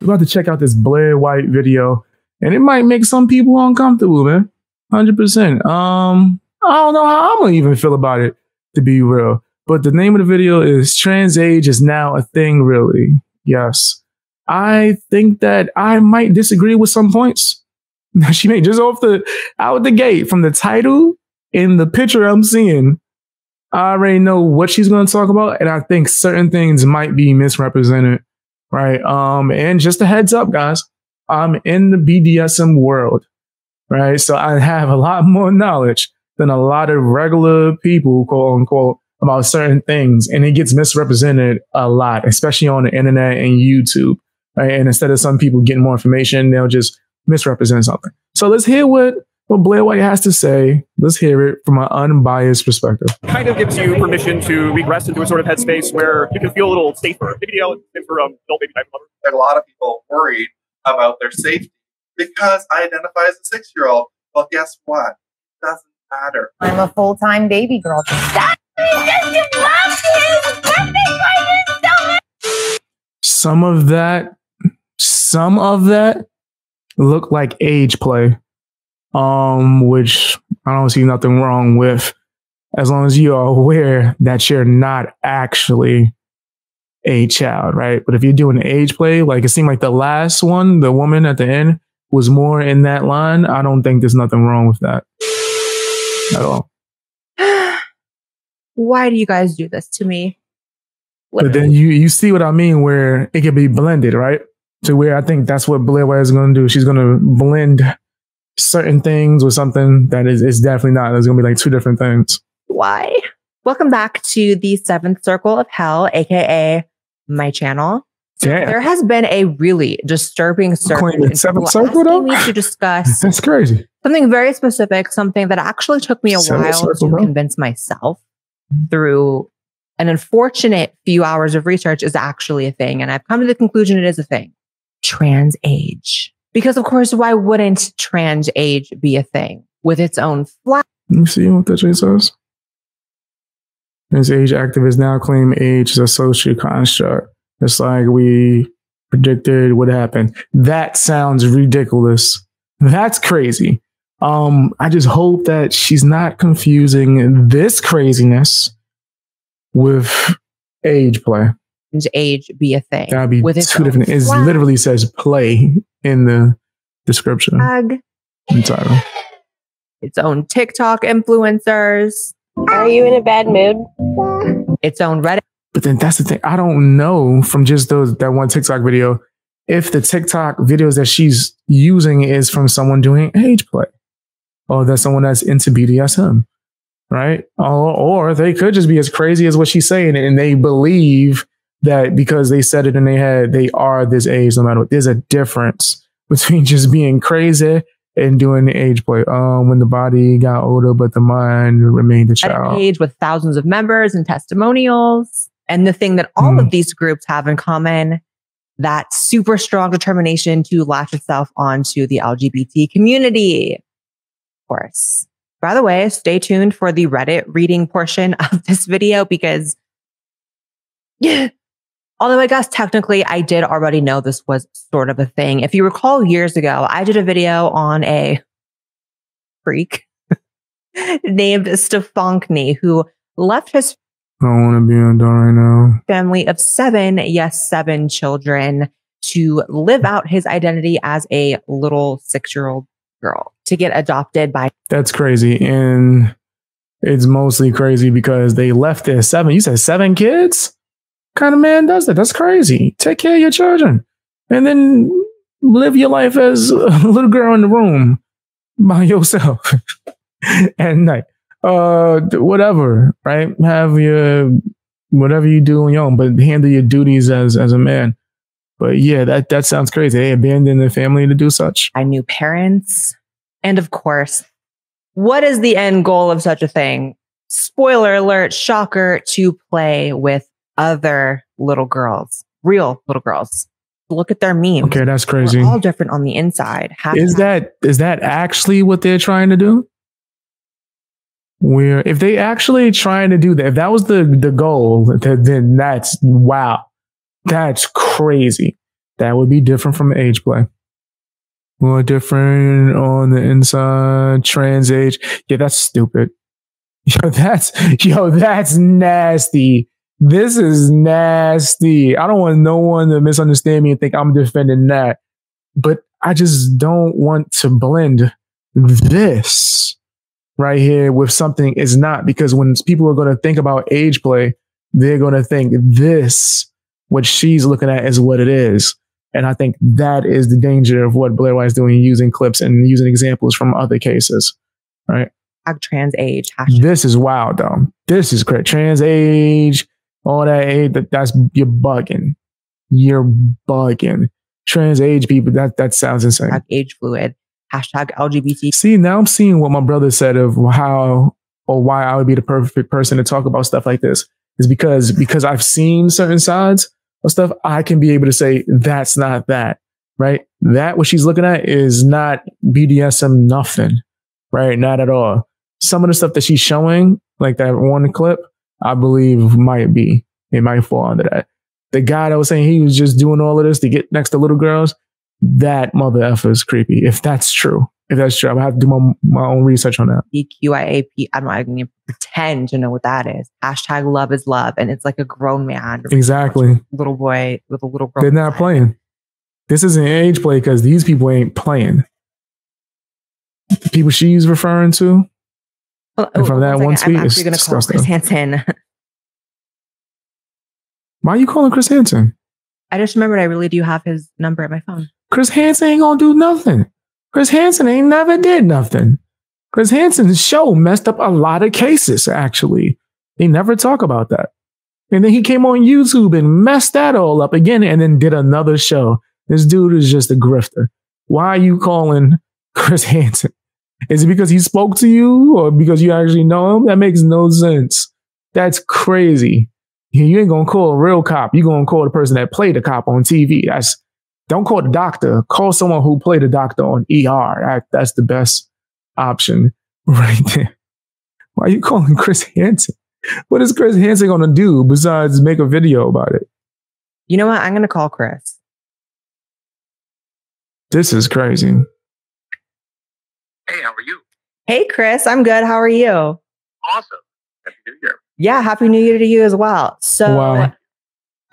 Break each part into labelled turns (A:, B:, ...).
A: about to check out this Blaire White video, and it might make some people uncomfortable, man. 100%. I don't know how I'm gonna even feel about it, to be real. But the name of the video is "Trans Age is Now a Thing, Really?" Yes. I think that I might disagree with some points. She made just out the gate from the title in the picture I'm seeing. I already know what she's going to talk about, and I think certain things might be misrepresented, right? And just a heads up, guys, I'm in the BDSM world, right? So I have a lot more knowledge than a lot of regular people, quote unquote, about certain things, and it gets misrepresented a lot, especially on the internet and YouTube, right? And instead of some people getting more information, they'll just misrepresent something. So let's hear what Blaire White has to say. Let's hear it from an unbiased perspective.
B: Kind of gives you permission to regress into a sort of headspace where you can feel a little safer. Maybe for adult baby type lovers.
C: There are a lot of people worried about their safety because I identify as a 6-year-old. Well, guess what? It doesn't matter.
D: I'm a full-time baby girl.
A: Some of that look like age play, which I don't see nothing wrong with, as long as you are aware that you're not actually a child, right? But if you're doing age play, like it seemed like the last one, the woman at the end was more in that line, I don't think there's nothing wrong with that at all.
D: Why do you guys do this to me?
A: But then you see what I mean, where it can be blended, right? To where I think that's what Blaire White is going to do. She's going to blend certain things with something that is definitely not. There's going to be like two different things.
D: Why? Welcome back to the 7th Circle of Hell, aka my channel.
A: Damn.
D: There has been a really disturbing circle.
A: Seventh Circle, though?
D: Me to discuss
A: That's crazy.
D: Something very specific, something that actually took me a while to convince myself through an unfortunate few hours of research is actually a thing. And I've come to the conclusion it is a thing. Trans age. Because of course, why wouldn't trans age be a thing with its own flag?
A: Let me see what that says. Trans age activists now claim age is a social construct. It's like we predicted would happen. That sounds ridiculous. That's crazy. I just hope that she's not confusing this craziness with age play.
D: Age be a thing.
A: Gotta be with two different. It literally says play in the description. Title.
D: Its own TikTok influencers.
E: Are you in a bad mood?
D: Its own Reddit.
A: But then that's the thing. I don't know from just that one TikTok video if the TikTok videos that she's using is from someone doing age play, or that's someone that's into BDSM, right? Or they could just be as crazy as what she's saying, and they believe that because they said it in their head, they are this age no matter what. There's a difference between just being crazy and doing the age play. When the body got older, but the mind remained a child.
D: Age with thousands of members and testimonials. And the thing that all of these groups have in common, that super strong determination to latch itself onto the LGBT community. Of course. By the way, stay tuned for the Reddit reading portion of this video because, although I guess technically I did already know this was sort of a thing. If you recall years ago, I did a video on a freak named Stefankny who left his
A: I don't want to be an adult right now.
D: family of 7 children to live out his identity as a little 6-year-old girl to get adopted by.
A: That's crazy. And it's mostly crazy because they left their 7. You said 7 kids? What kind of man does that? That's crazy. Take care of your children and then live your life as a little girl in the room by yourself at night. Whatever, right? Have your whatever you do on your own, but handle your duties as a man. But yeah, that sounds crazy. They abandoned their family to do such.
D: I knew parents. And of course, what is the end goal of such a thing? Spoiler alert, shocker, to play with other little girls, real little girls. Look at their memes.
A: Okay, that's crazy.
D: We're all different on the inside.
A: Is that actually what they're trying to do? Where if they actually trying to do that, if that was the goal, then that's wow, that's crazy. That would be different from age play. More different on the inside, trans age. Yeah, that's stupid. That's nasty. This is nasty. I don't want no one to misunderstand me and think I'm defending that. But I just don't want to blend this right here with something is not, because when people are going to think about age play, they're going to think this, what she's looking at, is what it is. And I think that is the danger of what Blaire White's doing, using clips and using examples from other cases, right?
D: Trans age.
A: This is wild, though. This is correct. Trans age, all that age, that's you're bugging. You're bugging. Trans age people, that sounds insane.
D: Age fluid. Hashtag LGBT.
A: See, now I'm seeing what my brother said of how or why I would be the perfect person to talk about stuff like this. Is because I've seen certain sides of stuff. I can be able to say that's not that, right? That what she's looking at is not BDSM, nothing, right? Not at all. Some of the stuff that she's showing, like that one clip, I believe it might fall under that. The guy that was saying he was just doing all of this to get next to little girls, that mother effer is creepy. If that's true, I would have to do my own research on that.
D: BQIAP. I'm not going to pretend to know what that is. Hashtag love is love. And it's like a grown man.
A: Exactly.
D: Little boy with a little girl.
A: They're not playing. This isn't age play because these people ain't playing. The people she's referring to. And from that one tweet,
D: I'm actually going to call Chris Hansen.
A: Why are you calling Chris Hansen?
D: I just remembered I really do have his number at my phone.
A: Chris Hansen ain't gonna do nothing. Chris Hansen ain't never did nothing. Chris Hansen's show messed up a lot of cases, actually. They never talk about that. And then he came on YouTube and messed that all up again and then did another show. This dude is just a grifter. Why are you calling Chris Hansen? Is it because he spoke to you or because you actually know him? That makes no sense. That's crazy. You ain't gonna call a real cop. You're gonna call the person that played the cop on TV. Don't call the doctor. Call someone who played the doctor on ER. That's the best option right there. Why are you calling Chris Hansen? What is Chris Hansen gonna do besides make a video about it?
D: You know what? I'm gonna call Chris.
A: This is crazy.
F: Hey, how are you?
D: Hey, Chris. I'm good. How are you?
F: Awesome. Happy New Year.
D: Yeah, Happy New Year to you as well. So
A: wow.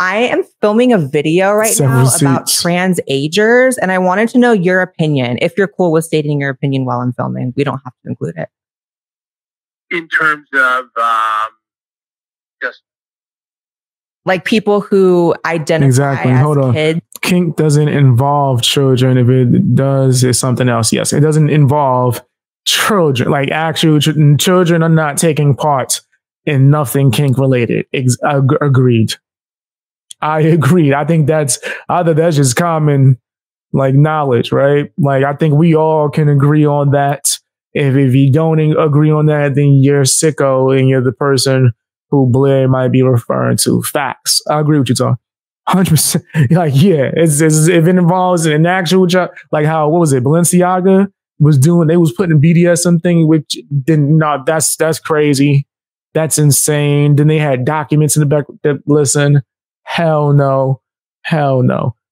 D: I am filming a video right now about trans agers, and I wanted to know your opinion. If you're cool with stating your opinion while I'm filming, we don't have to include it.
F: In terms of just
D: like people who identify as kids.
A: Kink doesn't involve children. If it does, it's something else. Yes, it doesn't involve children. Like actual children are not taking part in nothing kink related. Agreed. I agree. I think that's just common like knowledge, right? Like I think we all can agree on that. If you don't agree on that, then you're sicko and you're the person who Blaire might be referring to. Facts. I agree with you, Tom. 100%. Like, yeah, it's if it involves an actual job, like how, what was it? Balenciaga was doing, they was putting BDSM thing, which didn't, no, that's crazy. That's insane. Then they had documents in the back that listen, hell no.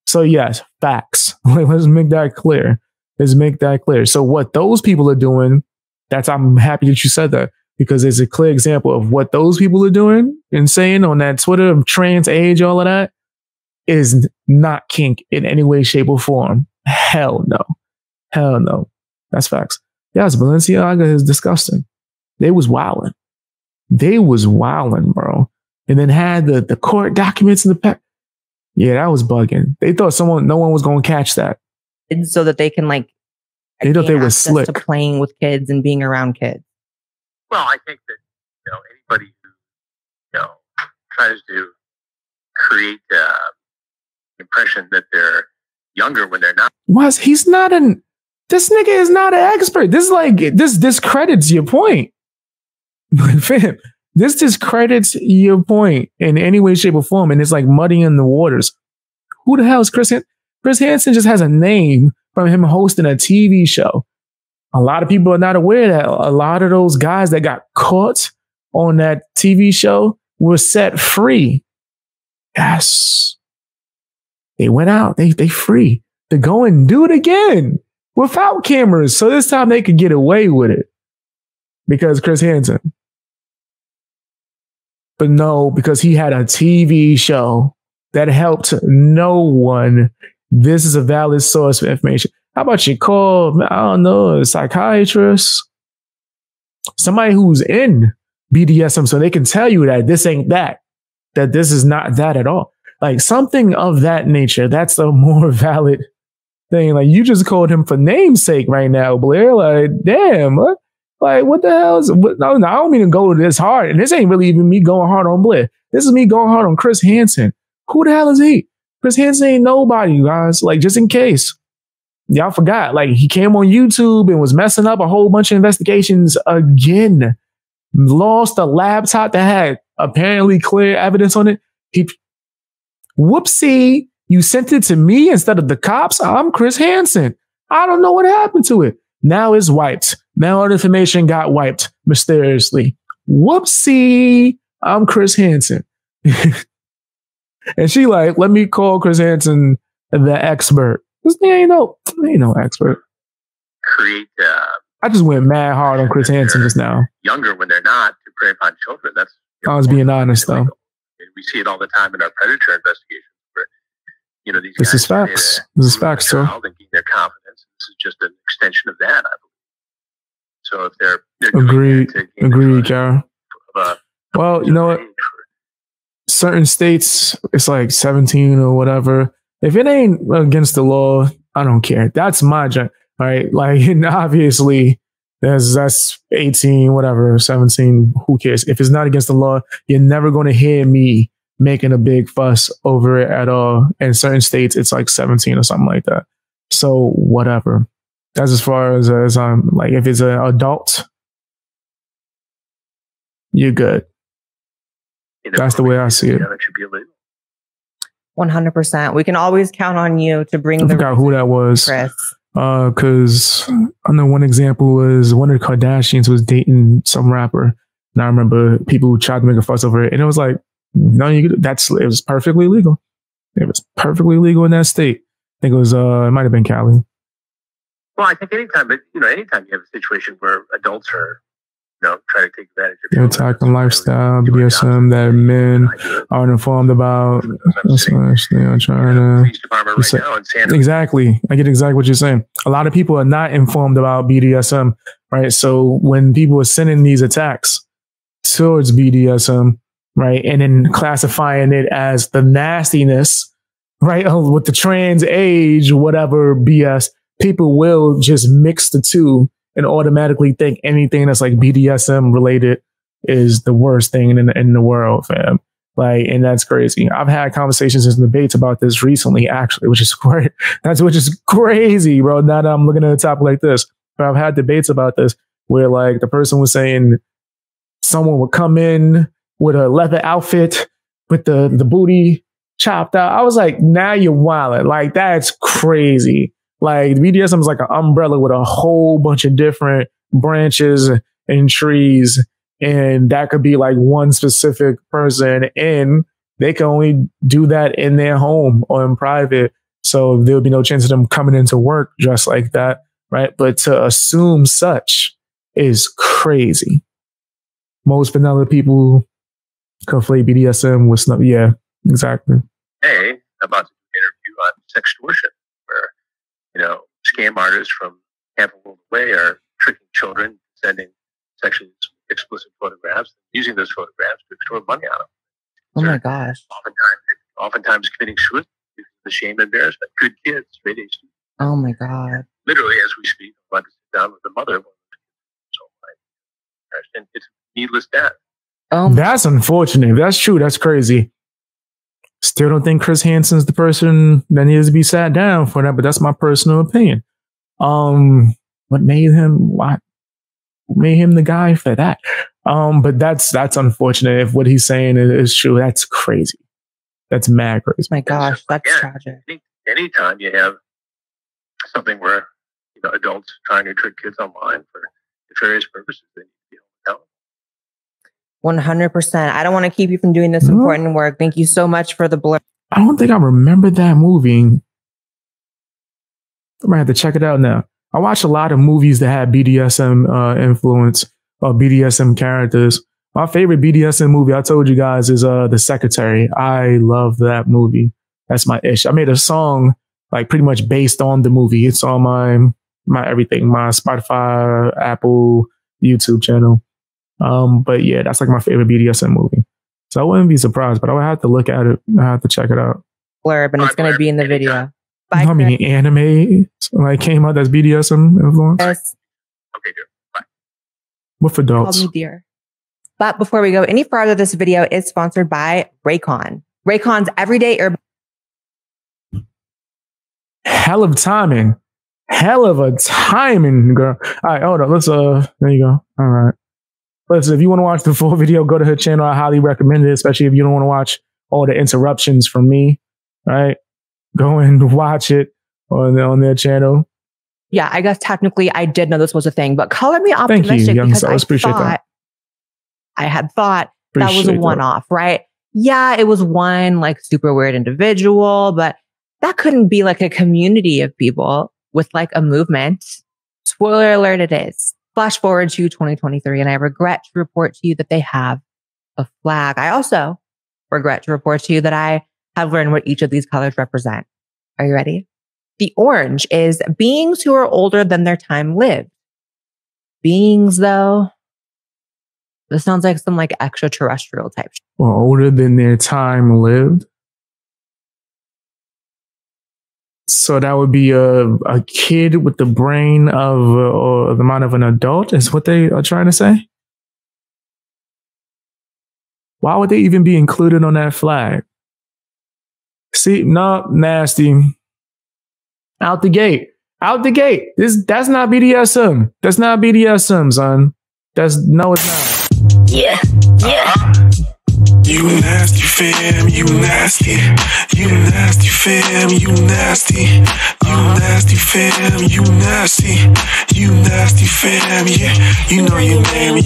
A: So yes, facts. Let's make that clear. So what those people are doing, I'm happy that you said that because it's a clear example of what those people are doing and saying on that Twitter of trans age, all of that is not kink in any way, shape or form. Hell no. That's facts. Yes, Balenciaga is disgusting. They was wilding, bro. And then had the court documents in the pack. Yeah, that was bugging. They thought no one was going to catch that.
D: So that they can
A: they thought they were slick
D: to playing with kids and being around kids.
F: Well, I think that, anybody who, tries to create the impression that they're younger when they're not.
A: This nigga is not an expert. This discredits your point. Fam, this discredits your point in any way, shape, or form. And it's like muddying the waters. Who the hell is Chris Hansen? Chris Hansen just has a name from him hosting a TV show. A lot of people are not aware that a lot of those guys that got caught on that TV show were set free. Yes. They went out. They free to go and do it again without cameras. So this time they could get away with it because Chris Hansen. But no, because he had a TV show that helped no one. This is a valid source of information. How about you call, I don't know, a psychiatrist? Somebody who's in BDSM so they can tell you that this ain't that this is not that at all. Like something of that nature. That's the more valid thing. Like you just called him for namesake right now, Blaire. Like, damn, what? Like, what the hell is, no, I don't mean to go this hard. And this ain't really even me going hard on Blaire. This is me going hard on Chris Hansen. Who the hell is he? Chris Hansen ain't nobody, you guys. Like, just in case. Y'all forgot. Like, he came on YouTube and was messing up a whole bunch of investigations again. Lost a laptop that had apparently clear evidence on it. Whoopsie, you sent it to me instead of the cops? I'm Chris Hansen. I don't know what happened to it. Now it's wiped. Now our information got wiped mysteriously. Whoopsie, I'm Chris Hansen. And she like, let me call Chris Hansen the expert. This thing ain't no expert.
F: Create.
A: I just went mad hard on Chris Hansen just now.
F: Younger when they're not to prey upon children. That's.
A: I was being honest though.
F: We see it all the time in our predator investigations. Where, these
A: this
F: guys
A: is facts. This is facts, sir.
F: And gain their confidence. This is just an extension of that, I believe. So if they're
A: agreed, Kara. Well, you know what? Certain states, it's like 17 or whatever. If it ain't against the law, I don't care. That's my job, right? Like, and obviously, that's 18, whatever, 17. Who cares? If it's not against the law, you're never going to hear me making a big fuss over it at all. In certain states, it's like 17 or something like that. So whatever. That's as far as I'm like, if it's an adult, you're good. That's the way I see it.
F: That should be illegal.
D: 100%. We can always count on you to bring
A: I forgot who that was.
D: Chris.
A: Because I know one example was one of the Kardashians was dating some rapper. And I remember people tried to make a fuss over it. And it was like, no, it was perfectly legal. It was perfectly legal in that state. I think it was, it might have been Cali.
F: Well, I think anytime you have a situation where adults are, try to take advantage of
A: the attacking lifestyle, BDSM that men aren't informed about. Exactly. I get exactly what you're saying. A lot of people are not informed about BDSM, right? So when people are sending these attacks towards BDSM, right, and then classifying it as the nastiness, right, with the trans age, whatever BS, people will just mix the two and automatically think anything that's like BDSM related is the worst thing in the world, fam. Like, and that's crazy. I've had conversations and debates about this recently, actually, which is great. Which is crazy, bro. Now that I'm looking at a topic like this, but I've had debates about this where like the person was saying someone would come in with a leather outfit with the booty chopped out. I was like, now you're wilding. Like, that's crazy. Like, BDSM is like an umbrella with a whole bunch of different branches and trees. And that could be like one specific person. And they can only do that in their home or in private. So there would be no chance of them coming into work just like that. Right. But to assume such is crazy. Most vanilla people conflate BDSM with stuff. Yeah, exactly.
F: Hey, about to interview on sextortion, where scam artists from half a world away are tricking children, sending sexually explicit photographs, using those photographs to extort money out of them.
D: Oh my gosh!
F: Oftentimes committing suicide, the shame and embarrassment. Good kids, straight A students.
D: Oh my god!
F: Literally, as we speak, I'm about to sit down with the mother of one of those kids. And it's needless death.
A: That's unfortunate. If that's true, that's crazy. Still don't think Chris Hansen's the person that needs to be sat down for that, but that's my personal opinion. What made him the guy for that? But that's unfortunate. If what he's saying is true, that's crazy. That's mad crazy.
D: My gosh, that's tragic.
F: Anytime you have something where adults trying to trick kids online for nefarious purposes, they need to be held accountable.
D: 100%. I don't want to keep you from doing this important work. Thank you so much for the blur.
A: I don't think I remember that movie. I might have to check it out now. I watched a lot of movies that had BDSM influence or BDSM characters. My favorite BDSM movie, I told you guys, is The Secretary. I love that movie. That's my ish. I made a song like pretty much based on the movie. It's on my everything, my Spotify, Apple, YouTube channel. But yeah, that's like my favorite BDSM movie. So I wouldn't be surprised, but I would have to look at it. I have to check it out.
D: Blurb, and it's going to be in the video.
A: You know how many anime like came out that's BDSM influence?
D: Yes.
F: Okay, good. Bye.
A: With adults.
D: Call me dear. But before we go any further, this video is sponsored by Raycon. Raycon's everyday earbud.
A: Hell of timing. Hell of a timing, girl. All right, hold on. Let's there you go. All right. Listen, if you want to watch the full video, go to her channel. I highly recommend it, especially if you don't want to watch all the interruptions from me. Right? Go and watch it on their channel.
D: Yeah, I guess technically I did know this was a thing, but color me optimistic.
A: Thank you, young
D: because
A: Cells. Appreciate that.
D: I had thought that was a
A: Appreciate that.
D: one-off, right? Yeah, it was one like super weird individual, but that couldn't be like a community of people with like a movement. Spoiler alert, it is. Flash forward to 2023, and I regret to report to you that they have a flag. I also regret to report to you that I have learned what each of these colors represent. Are you ready? The orange is beings who are older than their time lived. Beings, though, this sounds like some like extraterrestrial type shit.
A: Or older than their time lived. So that would be a kid with the brain of or the mind of an adult, is what they are trying to say. Why would they even be included on that flag? See, no, nasty. Out the gate. Out the gate. That's not BDSM. That's not BDSM, son. It's not.
E: Yeah.
G: You nasty fam, you nasty. You nasty fam, you nasty. You nasty fam, you nasty. You nasty fam, yeah. You know your name.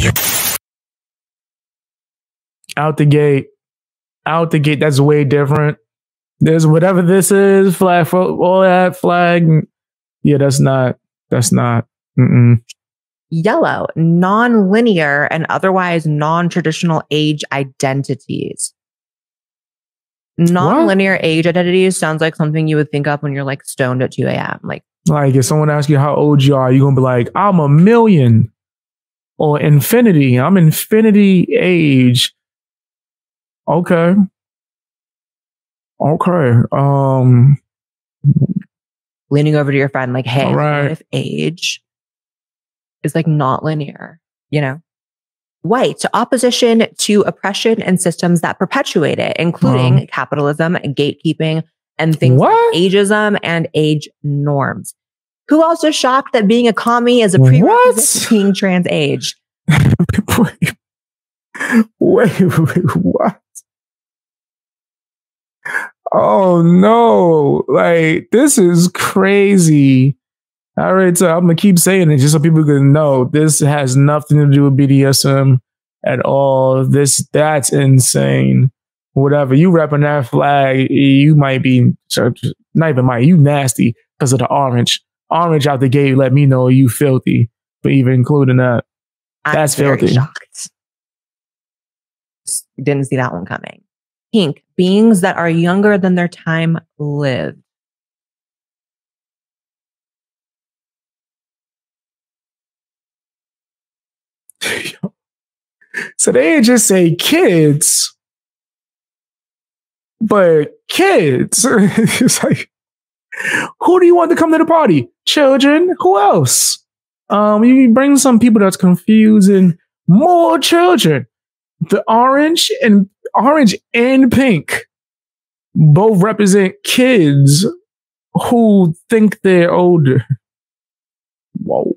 A: Out the gate. Out the gate. That's way different. There's whatever this is, flag for all that flag. Yeah, that's not. Mm-mm.
D: Yellow, non-linear and otherwise non-traditional age identities. Non-linear age identities sounds like something you would think of when you're like stoned at 2 a.m. Like
A: if someone asks you how old you are, you're going to be like, I'm a million or infinity. I'm infinity age. Okay.
D: leaning over to your friend like, hey,
A: right.
D: What if age is like not linear, you know? White, opposition to oppression and systems that perpetuate it, including capitalism, gatekeeping, and things like ageism and age norms. Who else is shocked that being a commie is a prerequisite to being trans age?
A: Wait, what? Oh no, like this is crazy. All right, so I'm gonna keep saying it just so people can know this has nothing to do with BDSM at all. That's insane. Whatever you repping that flag, you might be not even might. You nasty because of the orange. Orange out the gate. Let me know you filthy for even including that. That's filthy.
D: Shocked. Didn't see that one coming. Pink, beings that are younger than their time lived.
A: So they didn't just say kids, but kids. It's like, who do you want to come to the party? Children. Who else? You bring some people that's confusing. More children. The orange and pink both represent kids who think they're older. Whoa.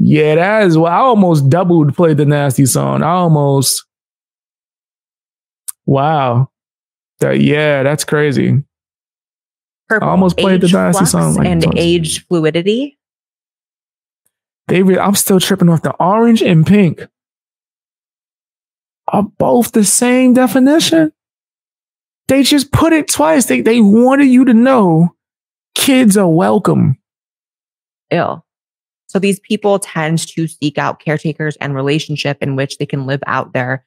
A: Yeah, that is what I almost doubled played the nasty song. Wow. That's crazy.
D: Purple,
A: I almost played the nasty song. Like,
D: and age fluidity.
A: I'm still tripping off the orange and pink. Are both the same definition? They just put it twice. They wanted you to know kids are welcome.
D: Ill. So these people tend to seek out caretakers and relationship in which they can live out their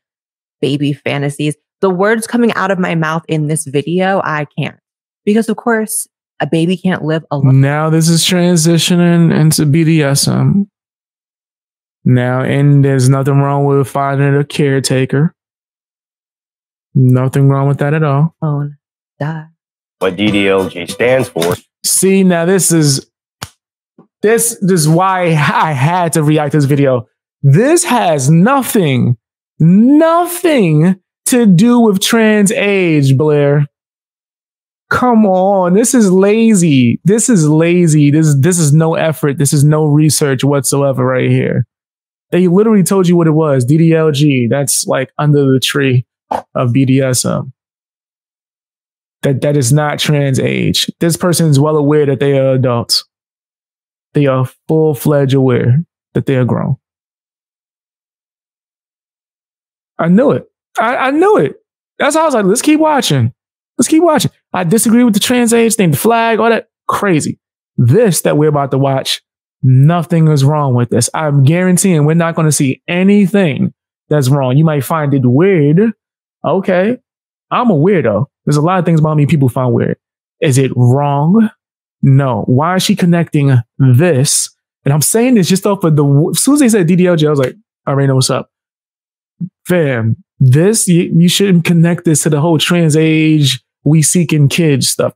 D: baby fantasies. The words coming out of my mouth in this video, I can't. Because of course, a baby can't live alone.
A: Now this is transitioning into BDSM. Now, and there's nothing wrong with finding a caretaker. Nothing wrong with that at all.
D: Duh.
H: What DDLG stands for.
A: See, now this is why I had to react to this video. This has nothing to do with trans age, Blaire. Come on, this is lazy. This is no effort. This is no research whatsoever right here. They literally told you what it was. DDLG. That's like under the tree of BDSM. That is not trans age. This person is well aware that they are adults. They are full-fledged aware that they are grown. I knew it. I knew it. That's why I was like, let's keep watching. Let's keep watching. I disagree with the trans age thing, the flag, all that. Crazy. This that we're about to watch, nothing is wrong with this. I'm guaranteeing we're not going to see anything that's wrong. You might find it weird. Okay. I'm a weirdo. There's a lot of things about me people find weird. Is it wrong? No. Why is she connecting this? And I'm saying this just off of as soon as they said DDLG, I was like, I already know what's up. Fam, this, you shouldn't connect this to the whole trans age, we seeking kids stuff.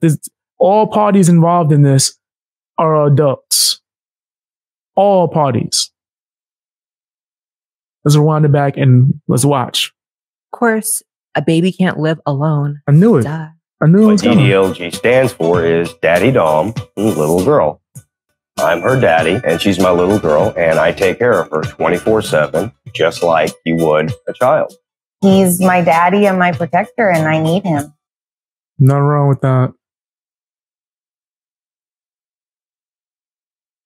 A: All parties involved in this are adults. All parties. Let's rewind it back and let's watch.
D: Of course, a baby can't live alone.
A: I knew it.
D: Duh.
A: I knew
H: What DDLG stands for is Daddy Dom, little girl. I'm her daddy, and she's my little girl, and I take care of her 24/7, just like you would a child.
I: He's my daddy and my protector, and I need him.
A: Nothing wrong with that.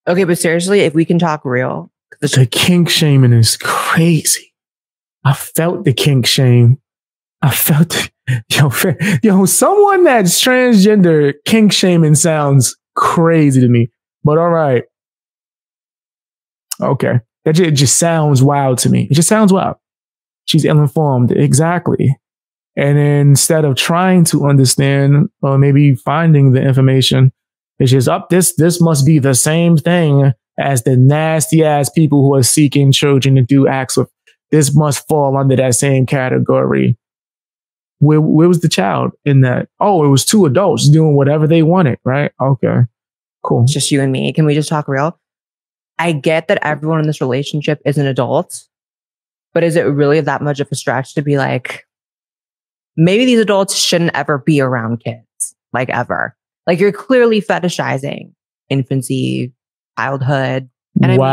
D: Okay, but seriously, if we can talk real.
A: The kink shaming is crazy. I felt the kink shame. I felt yo, someone that's transgender kink shaming sounds crazy to me. But all right. Okay. It just sounds wild to me. It just sounds wild. She's ill-informed. Exactly. And instead of trying to understand or maybe finding the information, it's just this must be the same thing as the nasty ass people who are seeking children to do acts with. This must fall under that same category. Where was the child in that? Oh, it was two adults doing whatever they wanted, right? Okay. Cool.
D: It's just you and me. Can we just talk real? I get that everyone in this relationship is an adult, but is it really that much of a stretch to be like, maybe these adults shouldn't ever be around kids, like ever? Like you're clearly fetishizing infancy, childhood. And
A: wow.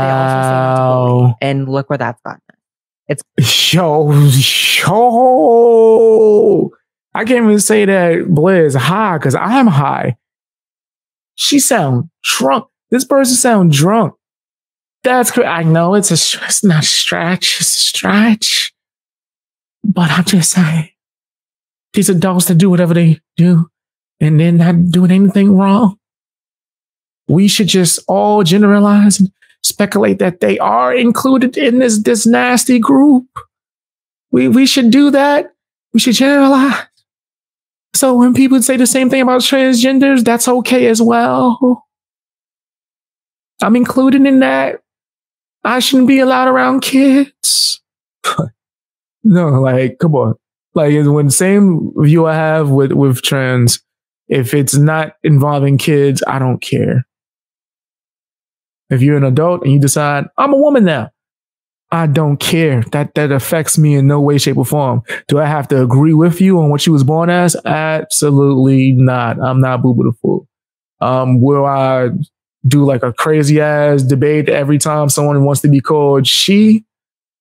D: They also say not to bully, and look where that's gotten us. It's
A: yo. I can't even say that Blaire is high because I'm high. She sound drunk. This person sound drunk. That's crazy. I know it's not a stretch. It's a stretch. But I'm just saying, these adults that do whatever they do and they're not doing anything wrong. We should just all generalize and speculate that they are included in this nasty group. We should do that. We should generalize. So when people say the same thing about transgenders, that's okay as well. I'm included in that. I shouldn't be allowed around kids. No, like, come on. Like, when the same view I have with trans, if it's not involving kids, I don't care. If you're an adult and you decide, I'm a woman now, I don't care. That affects me in no way, shape, or form. Do I have to agree with you on what you was born as? Absolutely not. I'm not Boo Boo the Fool. Will I do like a crazy ass debate every time someone wants to be called she?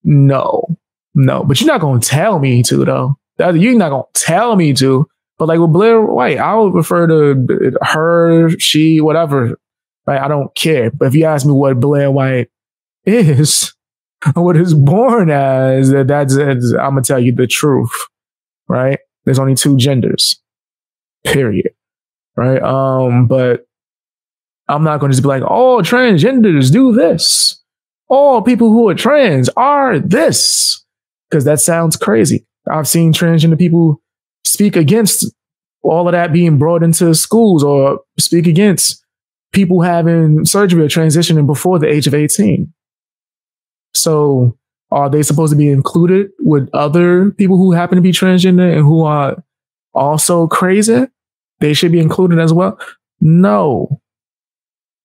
A: No. But you're not gonna tell me to though. You're not gonna tell me to. But like with Blaire White, I would refer to her, she, whatever. Right? I don't care. But if you ask me what Blaire White is, what it's born as, that's I'm gonna tell you the truth, right? There's only two genders, period, right? But I'm not going to just be like, all transgenders do this. All people who are trans are this, because that sounds crazy. I've seen transgender people speak against all of that being brought into schools, or speak against people having surgery or transitioning before the age of 18. So are they supposed to be included with other people who happen to be transgender and who are also crazy? They should be included as well? No.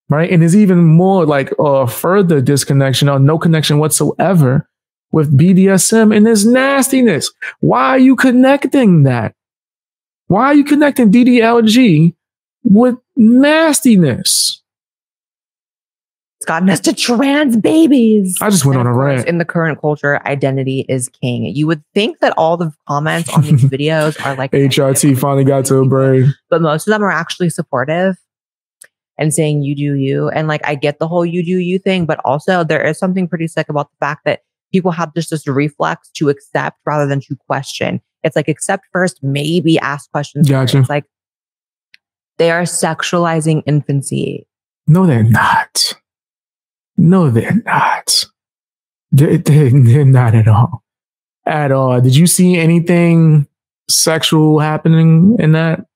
A: Right? And there's even more like a further disconnection or no connection whatsoever with BDSM and this nastiness. Why are you connecting that? Why are you connecting DDLG with nastiness?
D: It's gotten us to trans babies.
A: I just went on a rant.
D: In the current culture, identity is king. You would think that all the comments on these videos are like
A: HRT finally got to a brain.
D: But most of them are actually supportive and saying you do you. And like, I get the whole you do you thing, but also there is something pretty sick about the fact that people have just this reflex to accept rather than to question. It's like accept first, maybe ask questions.
A: Gotcha.
D: It's like they are sexualizing infancy.
A: No, they're not. No, they're not. They're not at all. At all. Did you see anything sexual happening in that?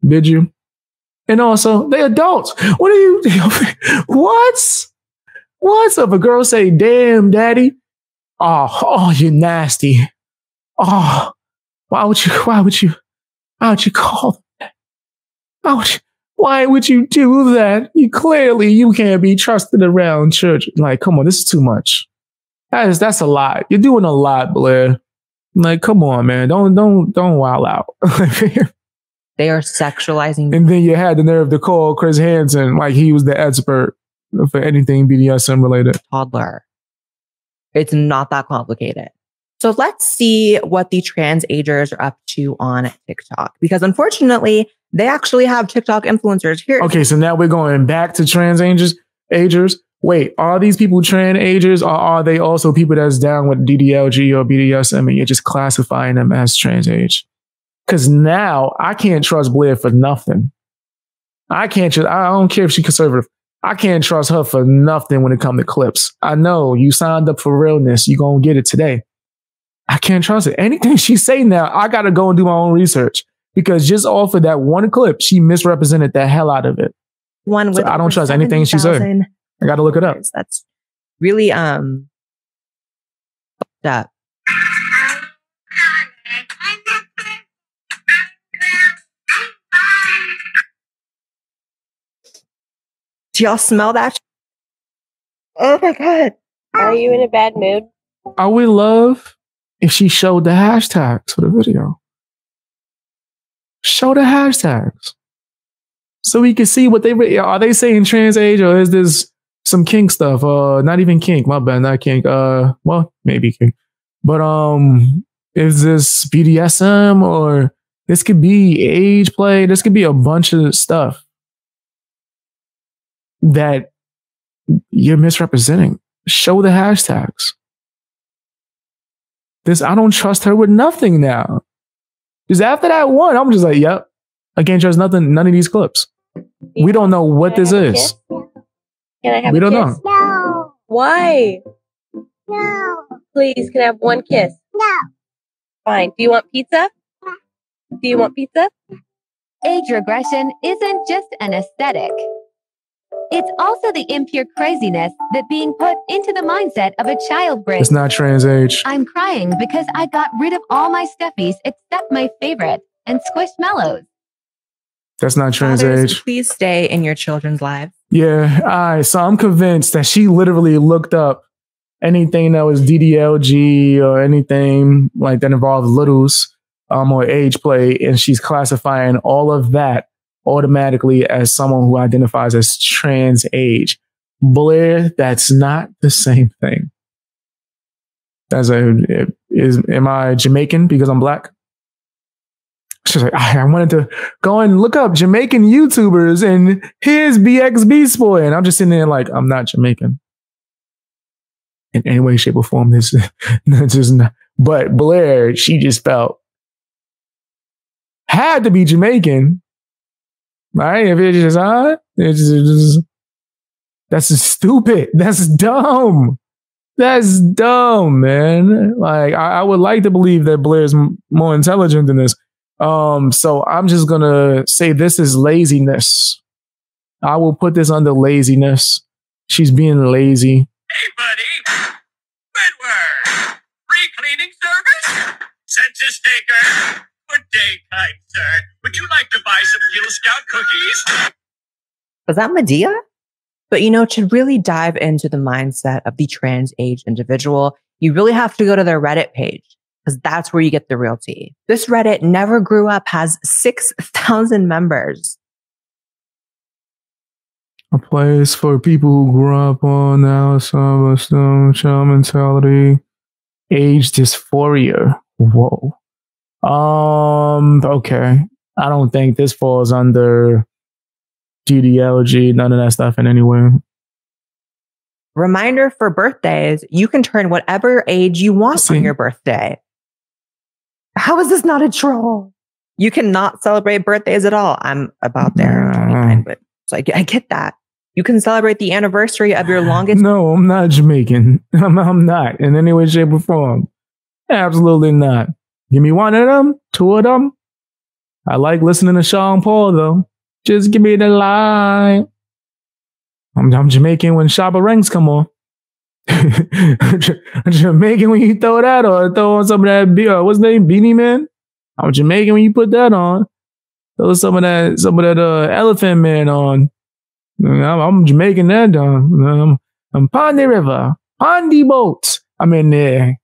A: Did you? And also, they adults. What are you? What? What's up? A girl say, "Damn, daddy." Oh, you're nasty. Oh, why would you call them that? Why would you do that? You can't be trusted around church. Like, come on, this is too much. That's a lot. You're doing a lot, Blaire. Like, come on, man. Don't wild out.
D: They are sexualizing.
A: And then you had the nerve to call Chris Hansen like he was the expert for anything BDSM related.
D: Toddler. It's not that complicated. So let's see what the trans agers are up to on TikTok, because unfortunately, they actually have TikTok influencers here. Okay,
A: so now we're going back to trans agers. Wait, are these people trans agers, or are they also people that's down with DDLG or BDSM and you're just classifying them as trans age? Because now I can't trust Blaire for nothing. I don't care if she's conservative. I can't trust her for nothing when it comes to clips. I know you signed up for realness. You're going to get it today. I can't trust it. Anything she say now, I got to go and do my own research, because just off of that one clip, she misrepresented the hell out of it. So I don't trust anything she said. I got to look it up.
D: That's really fucked up. Do y'all smell that? Oh my God.
E: Are you in a bad mood?
A: I would love if she showed the hashtags for the video. Show the hashtags so we can see what are they saying trans age, or is this some kink stuff? Not even kink, my bad, not kink. Well, maybe kink. But is this BDSM, or this could be age play? This could be a bunch of stuff that you're misrepresenting. Show the hashtags. I don't trust her with nothing now. Because after that one, I'm just like, yep, I can't trust nothing, none of these clips. We don't know what this is.
E: Can I have
A: we
E: a
A: don't
E: kiss?
A: know.
E: No. Why? No. Please, can I have one kiss? No. Fine. Do you want pizza? Do you want pizza?
J: Age regression isn't just an aesthetic. It's also the impure craziness that being put into the mindset of a child brings.
A: It's not trans age.
J: I'm crying because I got rid of all my stuffies except my favorite and squishmallows.
A: That's not trans
D: Fathers,
A: age.
D: please stay in your children's lives.
A: Yeah, all right. So I'm convinced that she literally looked up anything that was DDLG or anything like that involved littles or age play, and she's classifying all of that automatically as someone who identifies as trans age. Blaire, that's not the same thing. Am I Jamaican because I'm black? She's like, I wanted to go and look up Jamaican YouTubers, and here's BXBeastBoy. And I'm just sitting there like, I'm not Jamaican. in any way, shape, or form. This just not. But Blaire, she just felt had to be Jamaican, right? If it's just that's just stupid. That's dumb. That's dumb, man. Like I would like to believe that Blaire's more intelligent than this. So I'm just gonna say this is laziness. I will put this under laziness. She's being lazy.
K: Hey, buddy. Squidward. Free cleaning service? Census taker. Good day, kind sir. Would you like to buy some Girl Scout cookies?
D: Was that Medea? But, you know, to really dive into the mindset of the trans age individual, you really have to go to their Reddit page because that's where you get the real tea. This Reddit Never Grew Up has 6,000 members.
A: A place for people who grew up on now some child mentality, age dysphoria. Whoa. Okay. I don't think this falls under GDLG, none of that stuff in any way.
D: Reminder for birthdays, you can turn whatever age you want on your birthday. How is this not a troll? You cannot celebrate birthdays at all. I'm about there. I'm 29, but so I get that. You can celebrate the anniversary of your longest.
A: No, I'm not Jamaican. I'm not in any way, shape, or form. Absolutely not. Give me one of them, two of them. I like listening to Sean Paul, though. Just give me the line. I'm Jamaican when Shabba Ranks come on. I'm Jamaican when you throw that on. Throw on some of that, what's the name? Beanie Man? I'm Jamaican when you put that on. Throw some of that Elephant Man on. I'm Jamaican that done. I'm Pondy River, Pondy Boat. I'm in there.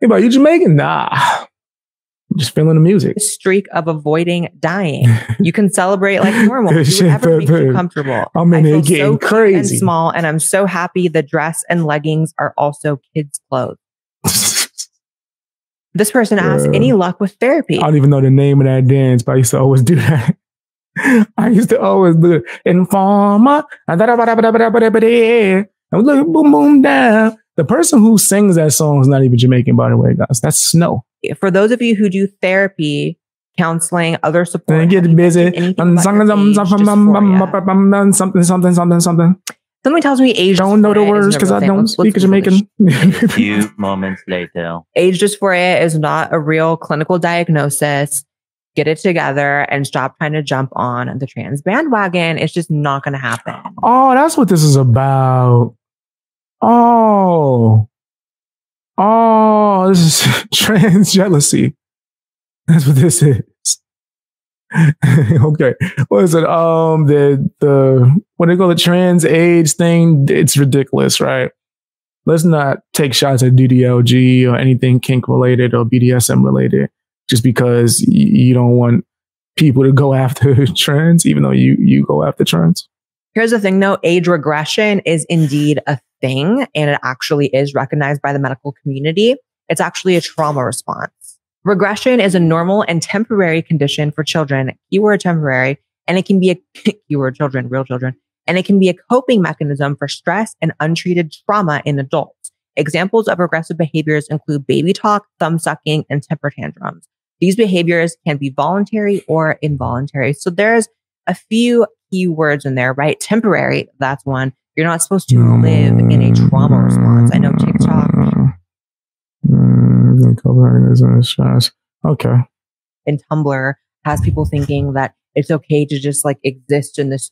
A: Hey, bro, you Jamaican? Nah. I'm just feeling the music.
D: Streak of avoiding dying. You can celebrate like normal. Do whatever makes you comfortable.
A: I'm in there getting crazy.
D: And small, and I'm so happy the dress and leggings are also kids' clothes. This person asked, any luck with therapy?
A: I don't even know the name of that dance, but I used to always do that. I used to always do it. Informer. And look, boom, boom, down. The person who sings that song is not even Jamaican, by the way, guys. That's Snow.
D: For those of you who do therapy, counseling, other support,
A: get busy. Something. Something
D: tells me age.
A: Don't know the words because I don't speak Jamaican.
L: A few moments later,
D: age dysphoria is not a real clinical diagnosis. Get it together and stop trying to jump on the trans bandwagon. It's just not going to happen.
A: Oh, that's what this is about. Oh, this is trans jealousy. That's what this is. Okay. What is it? The what do they call the trans age thing? It's ridiculous, right? Let's not take shots at DDLG or anything kink related or BDSM related just because you don't want people to go after trans, even though you go after trans.
D: Here's the thing though, age regression is indeed a thing, and it actually is recognized by the medical community. It's actually a trauma response. Regression is a normal and temporary condition for children, keyword temporary, and it can be a keyword children, real children, and it can be a coping mechanism for stress and untreated trauma in adults. Examples of regressive behaviors include baby talk, thumb sucking, and temper tantrums. These behaviors can be voluntary or involuntary. So there's a few key words in there, right? Temporary, that's one. You're not supposed to live in a trauma response. I know TikTok.
A: Okay.
D: And Tumblr has people thinking that it's okay to just like exist in this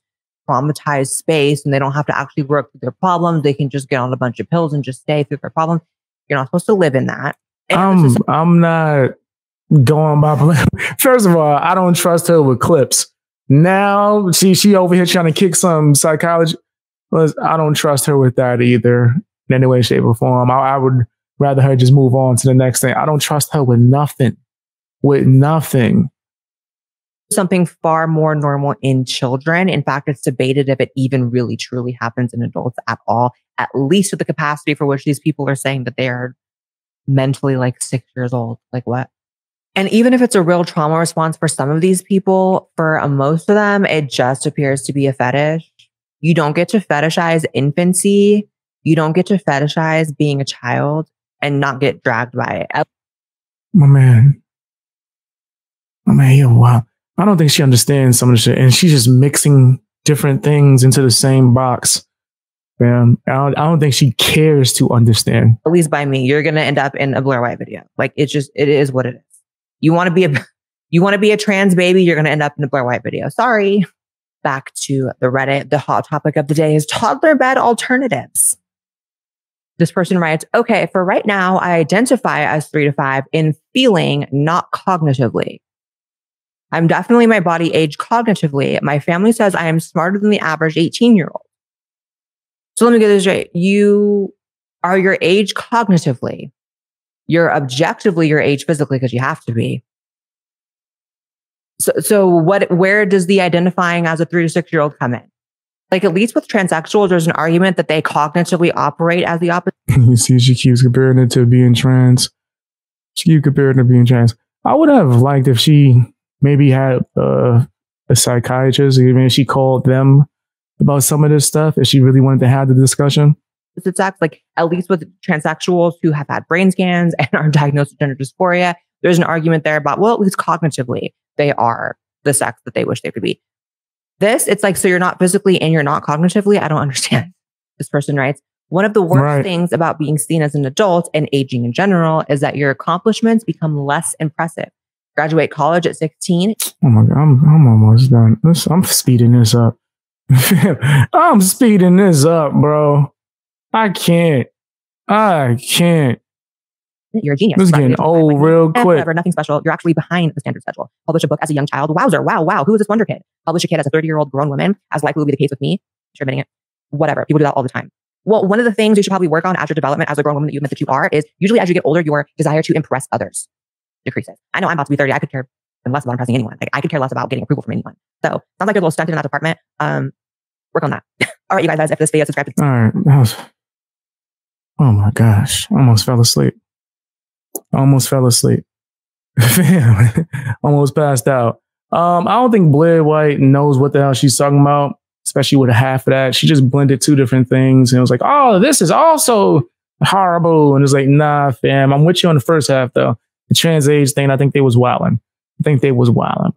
D: traumatized space and they don't have to actually work through their problems. They can just get on a bunch of pills and just stay through their problems. You're not supposed to live in that.
A: I'm not going by. First of all, I don't trust her with clips. Now she over here trying to kick some psychology. I don't trust her with that either in any way, shape, or form. I would rather her just move on to the next thing. I don't trust her with nothing. With nothing.
D: Something far more normal in children. In fact, it's debated if it even really truly happens in adults at all, at least to the capacity for which these people are saying that they are mentally like 6 years old. Like what? And even if it's a real trauma response for some of these people, for most of them, it just appears to be a fetish. You don't get to fetishize infancy. You don't get to fetishize being a child and not get dragged by it.
A: My man, yo, wow. I don't think she understands some of the shit. And she's just mixing different things into the same box. Man, I don't think she cares to understand.
D: At least by me, you're going to end up in a Blaire White video. Like, it is what it is. You want to be a trans baby, you're going to end up in a Blaire White video. Sorry. Back to the Reddit. The hot topic of the day is toddler bed alternatives. This person writes, okay, for right now, I identify as 3 to 5 in feeling, not cognitively. I'm definitely my body age cognitively. My family says I am smarter than the average 18-year-old. So let me get this straight. You are your age cognitively. You're objectively your age physically because you have to be. So where does the identifying as a 3 to 6-year-old come in? Like, at least with transsexuals, there's an argument that they cognitively operate as the opposite.
A: You see, she keeps comparing it to being trans. I would have liked if she maybe had a psychiatrist, even if she called them about some of this stuff, if she really wanted to have the discussion.
D: It's like, at least with transsexuals who have had brain scans and are diagnosed with gender dysphoria, there's an argument there about, well, at least cognitively, they are the sex that they wish they could be. This, it's like, so you're not physically and you're not cognitively. I don't understand. This person writes, one of the worst things about being seen as an adult and aging in general is that your accomplishments become less impressive. Graduate college at 16.
A: Oh my God, I'm almost done. I'm speeding this up. I'm speeding this up, bro. I can't.
D: You're a genius.
A: This is getting old real quick.
D: Whatever, nothing special. You're actually behind the standard schedule. Publish a book as a young child. Wowzer. Wow. Who is this wonder kid? Publish a kid as a 30-year-old grown woman, as likely will be the case with me. Sure, admitting it. Whatever. People do that all the time. Well, one of the things you should probably work on as your development as a grown woman that you admit that you are is usually as you get older, your desire to impress others decreases. I know I'm about to be 30. I could care less about impressing anyone. Like, I could care less about getting approval from anyone. So sounds like you're a little stunted in that department. Work on that. All right, you guys, if this video, subscribe to.
A: All right. Oh my gosh. Almost fell asleep. Almost passed out. I don't think Blaire White knows what the hell she's talking about, especially with half of that. She just blended two different things and it was like, oh, this is also horrible. And it's like, nah, fam, I'm with you on the first half though. The trans age thing, I think they was wilding. Bro.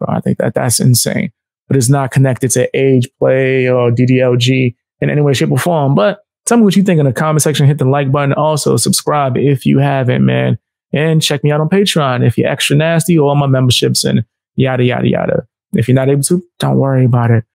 A: I think that's insane. But it's not connected to age, play, or DDLG in any way, shape, or form. But tell me what you think in the comment section. Hit the like button. Also, subscribe if you haven't, man. And check me out on Patreon if you're extra nasty, or all my memberships and yada, yada, yada. If you're not able to, don't worry about it.